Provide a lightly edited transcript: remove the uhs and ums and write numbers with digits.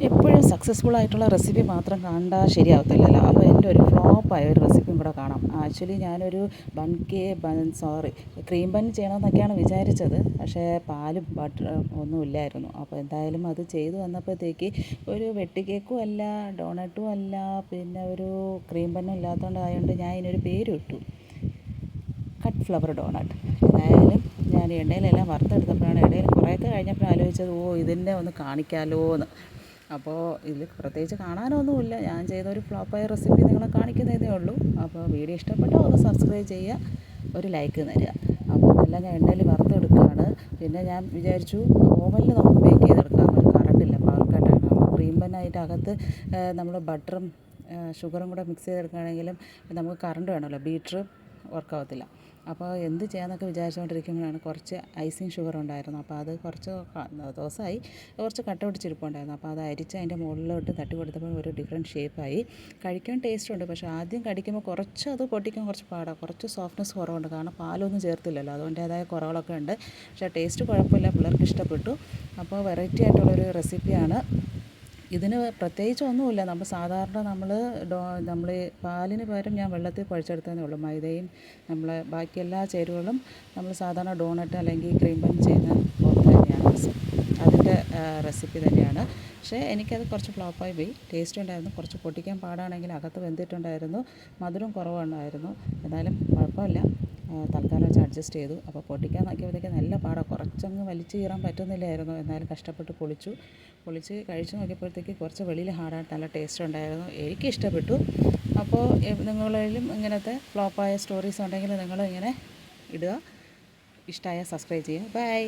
എപ്പോഴും സക്സസ്ഫുൾ ആയിട്ടുള്ള റെസിപ്പി മാത്രം കണ്ടാൽ ശരിയാവത്തില്ലല്ലോ. അപ്പോൾ എൻ്റെ ഒരു ഫ്ലോപ്പായ ഒരു റെസിപ്പിയും കൂടെ കാണാം. ആക്ച്വലി ഞാനൊരു ക്രീം ബൺ ചെയ്യണമെന്നൊക്കെയാണ് വിചാരിച്ചത്. പക്ഷേ പാലും ബട്ടർ ഒന്നും ഇല്ലായിരുന്നു. അപ്പോൾ എന്തായാലും അത് ചെയ്തു വന്നപ്പോഴത്തേക്ക് ഒരു വെട്ടി കേക്കും അല്ല, ഡോണട്ടും അല്ല, പിന്നെ ഒരു ക്രീം ബണ്ണും ഇല്ലാത്തതുകൊണ്ടായതുകൊണ്ട് ഞാൻ ഇതിനൊരു പേരും ഇട്ടു, കട്ട് ഫ്ലവർ ഡോണട്ട്. എന്തായാലും ഞാൻ എണ്ണയിലെല്ലാം വറുത്തെടുത്തപ്പോഴാണ് ഇടയിൽ കുറേയൊക്കെ കഴിഞ്ഞപ്പോൾ ആലോചിച്ചത്, ഇതിൻ്റെ ഒന്ന് കാണിക്കാമല്ലോ എന്ന്. അപ്പോൾ ഇതിൽ പ്രത്യേകിച്ച് കാണാനൊന്നുമില്ല, ഞാൻ ചെയ്ത ഒരു ഫ്ലോപ്പായ റെസിപ്പി നിങ്ങളെ കാണിക്കുന്നതേ ഉള്ളൂ. അപ്പോൾ വീഡിയോ ഇഷ്ടപ്പെട്ടാൽ ഒന്ന് സബ്സ്ക്രൈബ് ചെയ്യുക, ഒരു ലൈക്ക് തരിക. അപ്പോൾ ഇതെല്ലാം ഞാൻ എണ്ണയിൽ വറുത്തെടുക്കുകയാണ്. പിന്നെ ഞാൻ വിചാരിച്ചു ഓവനിൽ നമുക്ക് ബേക്ക് ചെയ്തെടുക്കാം, ഒരു കറണ്ടില്ല, പവർ കട്ടാണ്. അപ്പോൾ ക്രീം ബന്നായിട്ട് അകത്ത് നമ്മൾ ബട്ടറും ഷുഗറും കൂടെ മിക്സ് ചെയ്തെടുക്കുകയാണെങ്കിലും നമുക്ക് കറണ്ട് വേണമല്ലോ, ബീറ്റർ വർക്കാവത്തില്ല. അപ്പോൾ എന്ത് ചെയ്യാമെന്നൊക്കെ വിചാരിച്ചുകൊണ്ടിരിക്കുമ്പോഴാണ് കുറച്ച് ഐസിങ് ഷുഗർ ഉണ്ടായിരുന്നു. അപ്പോൾ അത് കുറച്ച് ദിവസമായി കുറച്ച് കട്ട പിടിച്ചിരിപ്പുണ്ടായിരുന്നു. അപ്പോൾ അത് അരിച്ച് അതിൻ്റെ മുകളിലോട്ട് തട്ടി കൊടുത്തപ്പോൾ ഒരു ഡിഫറെൻറ്റ് ഷേപ്പായി. കഴിക്കാൻ ടേസ്റ്റ് ഉണ്ട്, പക്ഷേ ആദ്യം കടിക്കുമ്പോൾ കുറച്ച് അത് പൊട്ടിക്കാൻ കുറച്ച് പാടാണ്, കുറച്ച് സോഫ്റ്റ്നെസ് കുറവുണ്ട്. കാരണം പാലൊന്നും ചേർത്തില്ലല്ലോ, അതുകൊണ്ടേതായ കുറവുകളൊക്കെ ഉണ്ട്. പക്ഷേ ടേസ്റ്റ് കുഴപ്പമില്ല, പിള്ളേർക്ക് ഇഷ്ടപ്പെട്ടു. അപ്പോൾ വെറൈറ്റി ആയിട്ടുള്ളൊരു റെസിപ്പിയാണ്. ഇതിന് പ്രത്യേകിച്ച് ഒന്നുമില്ല, നമ്മൾ പാലിന് പകരം ഞാൻ വെള്ളത്തിൽ കുഴച്ചെടുത്തതേ ഉള്ളൂ. മൈദയും ബാക്കി എല്ലാ ചേരുവകളും നമ്മൾ സാധാരണ ഡോണട്ട് അല്ലെങ്കിൽ ക്രീം ബൺ ചെയ്യുന്ന പോലെ തന്നെയാണ്, അതിൻ്റെ റെസിപ്പി തന്നെയാണ്. പക്ഷേ എനിക്കത് കുറച്ച് ഫ്ലോപ്പായി പോയി. ടേസ്റ്റ് ഉണ്ടായിരുന്നു, കുറച്ച് പൊട്ടിക്കാൻ പാടാണെങ്കിൽ അകത്ത് വെന്തിട്ടുണ്ടായിരുന്നു, മധുരം കുറവുണ്ടായിരുന്നു. എന്നാലും കുഴപ്പമില്ല, തൽക്കാലം വെച്ച് അഡ്ജസ്റ്റ് ചെയ്തു. അപ്പോൾ പൊട്ടിക്കാൻ നോക്കിയപ്പോഴത്തേക്ക് നല്ല പാടാണ്, കുറച്ചങ്ങ് വലിച്ചു കീറാൻ പറ്റുന്നില്ലായിരുന്നു. എന്നാലും കഷ്ടപ്പെട്ട് പൊളിച്ച് കഴിച്ച് നോക്കിയപ്പോഴത്തേക്ക് കുറച്ച് വെളിയിൽ ഹാർഡായിട്ട് നല്ല ടേസ്റ്റ് ഉണ്ടായിരുന്നു, എനിക്ക് ഇഷ്ടപ്പെട്ടു. അപ്പോൾ നിങ്ങളിലും ഇങ്ങനത്തെ ഫ്ലോപ്പായ സ്റ്റോറീസ് ഉണ്ടെങ്കിൽ നിങ്ങൾ ഇങ്ങനെ ഇടുക. ഇഷ്ടമായ സബ്സ്ക്രൈബ് ചെയ്യുക. ബൈ.